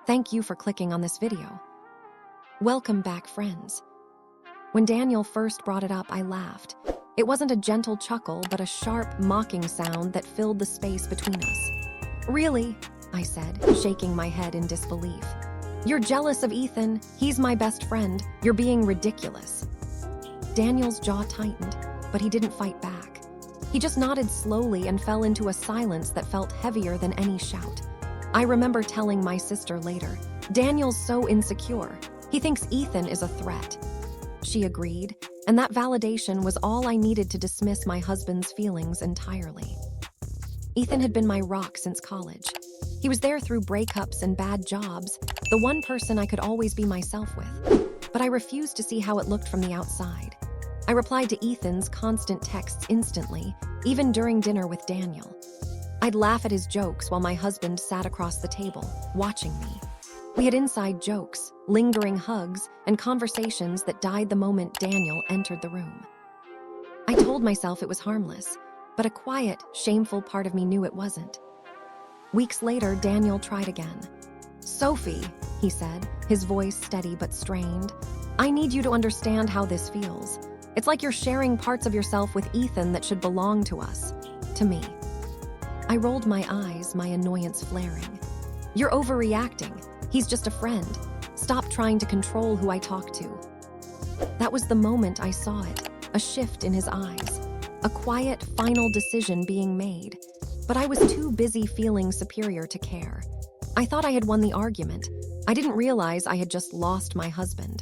Thank you for clicking on this video. Welcome back, friends. When Daniel first brought it up, I laughed. It wasn't a gentle chuckle, but a sharp, mocking sound that filled the space between us. Really? I said, shaking my head in disbelief. You're jealous of Ethan. He's my best friend. You're being ridiculous. Daniel's jaw tightened, but he didn't fight back. He just nodded slowly and fell into a silence that felt heavier than any shout. I remember telling my sister later, Daniel's so insecure. He thinks Ethan is a threat. She agreed, and that validation was all I needed to dismiss my husband's feelings entirely. Ethan had been my rock since college. He was there through breakups and bad jobs, the one person I could always be myself with. But I refused to see how it looked from the outside. I replied to Ethan's constant texts instantly, even during dinner with Daniel. I'd laugh at his jokes while my husband sat across the table, watching me. We had inside jokes, lingering hugs, and conversations that died the moment Daniel entered the room. I told myself it was harmless, but a quiet, shameful part of me knew it wasn't. Weeks later, Daniel tried again. Sophie, he said, his voice steady but strained, I need you to understand how this feels. It's like you're sharing parts of yourself with Ethan that should belong to us, to me. I rolled my eyes, my annoyance flaring. You're overreacting. He's just a friend. Stop trying to control who I talk to. That was the moment I saw it, a shift in his eyes, a quiet, final decision being made. But I was too busy feeling superior to care. I thought I had won the argument. I didn't realize I had just lost my husband.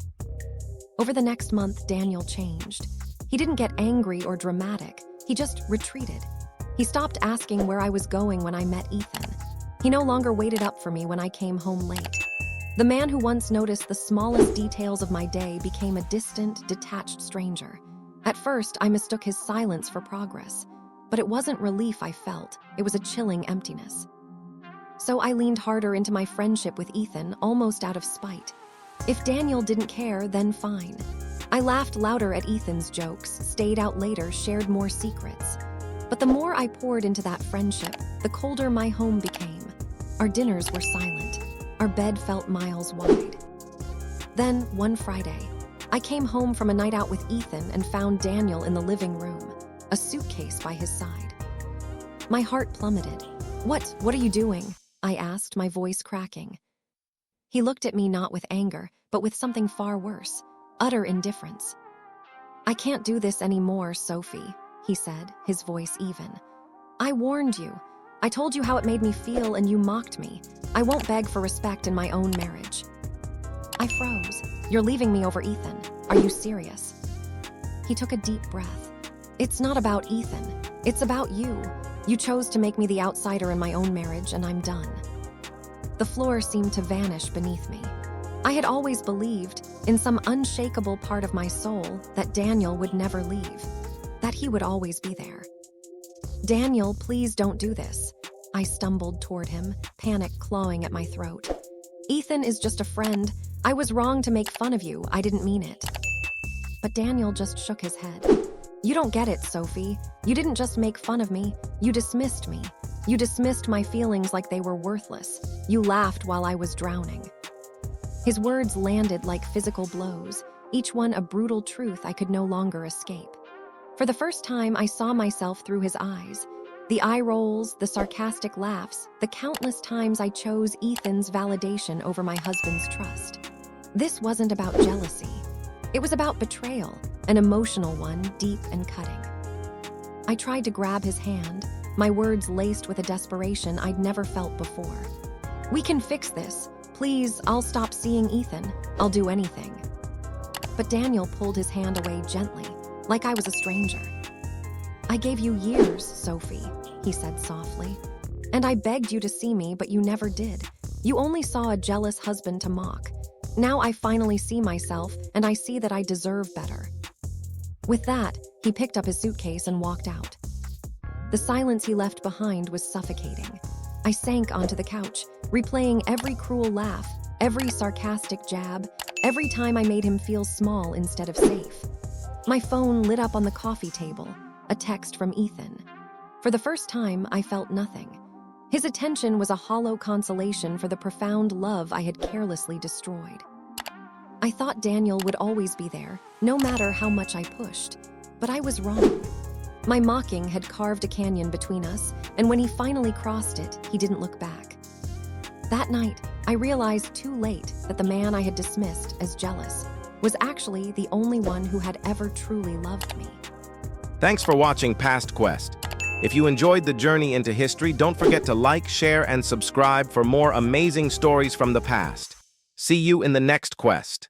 Over the next month, Daniel changed. He didn't get angry or dramatic. He just retreated. He stopped asking where I was going when I met Ethan. He no longer waited up for me when I came home late. The man who once noticed the smallest details of my day became a distant, detached stranger. At first, I mistook his silence for progress. But it wasn't relief I felt, it was a chilling emptiness. So I leaned harder into my friendship with Ethan, almost out of spite. If Daniel didn't care, then fine. I laughed louder at Ethan's jokes, stayed out later, shared more secrets. But the more I poured into that friendship, the colder my home became. Our dinners were silent. Our bed felt miles wide. Then, one Friday, I came home from a night out with Ethan and found Daniel in the living room, a suitcase by his side. My heart plummeted. What are you doing? I asked, my voice cracking. He looked at me not with anger, but with something far worse, utter indifference. I can't do this anymore, Sophie, he said, his voice even. I warned you. I told you how it made me feel and you mocked me. I won't beg for respect in my own marriage. I froze. You're leaving me over Ethan. Are you serious? He took a deep breath. It's not about Ethan. It's about you. You chose to make me the outsider in my own marriage, and I'm done. The floor seemed to vanish beneath me. I had always believed, in some unshakable part of my soul, that Daniel would never leave, that he would always be there. Daniel, please don't do this. I stumbled toward him, panic clawing at my throat. Ethan is just a friend. I was wrong to make fun of you. I didn't mean it. But Daniel just shook his head. You don't get it, Sophie. You didn't just make fun of me. You dismissed me. You dismissed my feelings like they were worthless. You laughed while I was drowning. His words landed like physical blows, each one a brutal truth I could no longer escape. For the first time, I saw myself through his eyes. The eye rolls, the sarcastic laughs, the countless times I chose Ethan's validation over my husband's trust. This wasn't about jealousy. It was about betrayal, an emotional one, deep and cutting. I tried to grab his hand, my words laced with a desperation I'd never felt before. We can fix this. Please, I'll stop seeing Ethan. I'll do anything. But Daniel pulled his hand away gently, like I was a stranger. I gave you years, Sophie, he said softly. And I begged you to see me, but you never did. You only saw a jealous husband to mock. Now I finally see myself, and I see that I deserve better. With that, he picked up his suitcase and walked out. The silence he left behind was suffocating. I sank onto the couch, replaying every cruel laugh, every sarcastic jab, every time I made him feel small instead of safe. My phone lit up on the coffee table, a text from Ethan. For the first time, I felt nothing. His attention was a hollow consolation for the profound love I had carelessly destroyed. I thought Daniel would always be there, no matter how much I pushed. But I was wrong. My mocking had carved a canyon between us, and when he finally crossed it, he didn't look back. That night, I realized too late that the man I had dismissed as jealous was actually the only one who had ever truly loved me. Thanks for watching PastQuest. If you enjoyed the journey into history, don't forget to like, share, and subscribe for more amazing stories from the past. See you in the next quest.